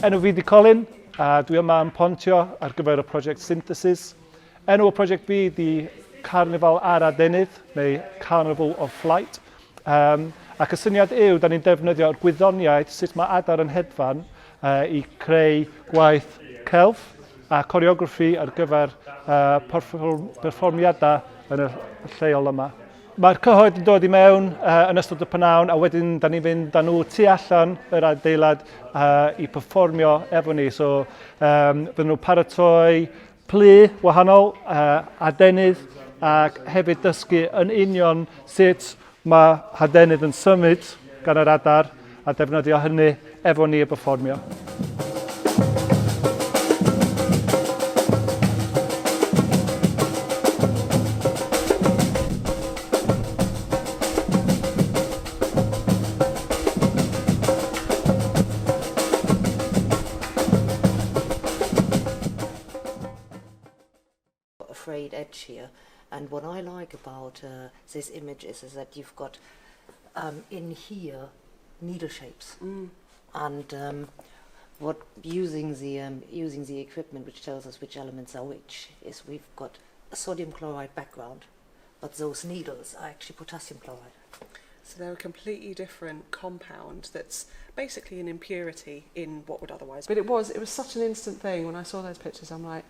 Enw fi di Colin, dwi yma yn Phontio ar gyfer y project synthesis. Enw y project fi di Carnifal ar Adenydd, neu Carnival of Flight. Ac y syniad yw, da ni'n defnyddio'r gwyddoniaeth sut mae adar yn hedfan i creu gwaith celf a choreography ar gyfer perfformiadau yn y lleol yma. Mae'r cyhoedd yn dod i mewn yn ystod y pnawn a wedyn da ni'n fynd â nhw tu allan yr adeilad i perfformio efo ni. So bydden nhw'n paratoi plu wahanol, adenydd ac hefyd dysgu yn union sut mae adenydd yn symud gan yr adar a defnyddio hynny efo ni y perfformio. Frayed edge here, and what I like about this image is that you've got in here needle shapes, and what using the equipment which tells us which elements are which is we've got a sodium chloride background, but those needles are actually potassium chloride. So they're a completely different compound that's basically an impurity in what would otherwise. But it was such an instant thing when I saw those pictures. I'm like,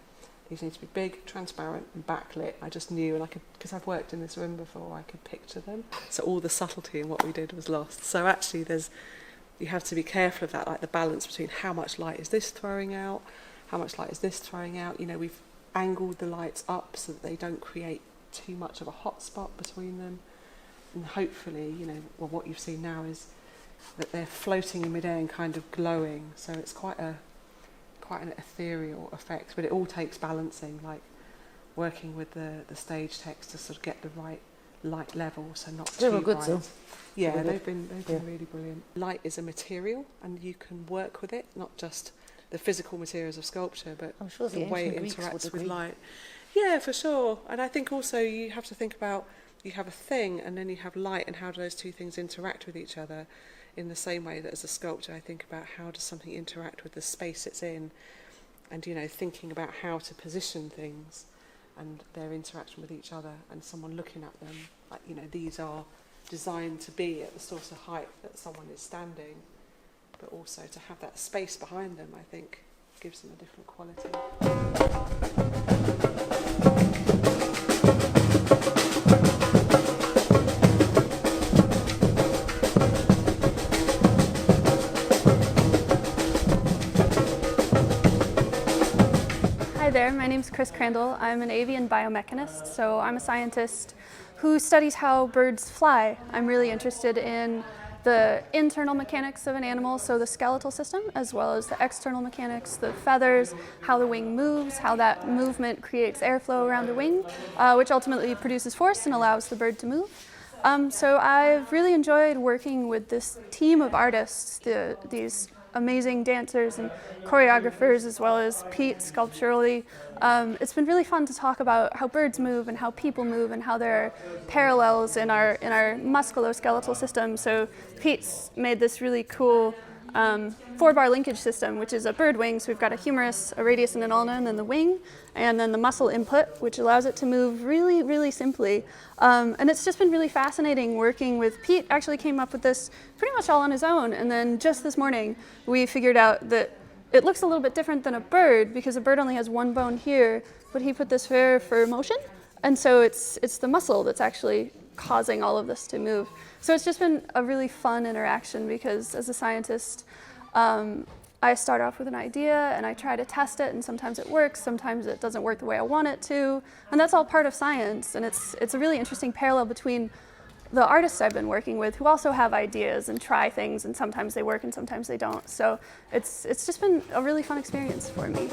these need to be big, transparent and backlit. I just knew, and I could, because I've worked in this room before, I could picture them. So all the subtlety in what we did was lost. So actually you have to be careful of that, like the balance between how much light is this throwing out, how much light is this throwing out. You know, we've angled the lights up so that they don't create too much of a hot spot between them. And hopefully, you know, well, what you've seen now is that they're floating in midair and kind of glowing. So it's quite an ethereal effect, but it all takes balancing, like working with the stage text to sort of get the right light level, so not too bright. Good, so. Yeah, they've been really brilliant. Light is a material, and you can work with it, not just the physical materials of sculpture, but I'm sure the way it interacts with light. Yeah, for sure. And I think also you have to think about, you have a thing and then you have light, and how do those two things interact with each other? In the same way that as a sculptor I think about how does something interact with the space it's in, and you know, thinking about how to position things and their interaction with each other, and someone looking at them like, you know, these are designed to be at the sort of height that someone is standing, but also to have that space behind them, I think gives them a different quality. Hi there, my name is Chris Crandall. I'm an avian biomechanist, so I'm a scientist who studies how birds fly. I'm really interested in the internal mechanics of an animal, so the skeletal system, as well as the external mechanics, the feathers, how the wing moves, how that movement creates airflow around the wing, which ultimately produces force and allows the bird to move. So I've really enjoyed working with this team of artists, these amazing dancers and choreographers, as well as Pete sculpturally. It's been really fun to talk about how birds move and how people move and how there are parallels in our musculoskeletal system. So Pete's made this really cool 4-bar linkage system, which is a bird wing. So we've got a humerus, a radius, and an ulna, and then the wing, and then the muscle input, which allows it to move really, really simply. And it's just been really fascinating working with Pete. Actually came up with this pretty much all on his own, and then just this morning we figured out that it looks a little bit different than a bird because a bird only has one bone here, but he put this here for motion, and so it's the muscle that's actually causing all of this to move. So it's just been a really fun interaction because as a scientist, I start off with an idea and I try to test it, and sometimes it works, sometimes it doesn't work the way I want it to, and that's all part of science. And it's a really interesting parallel between the artists I've been working with, who also have ideas and try things, and sometimes they work and sometimes they don't. So it's just been a really fun experience for me.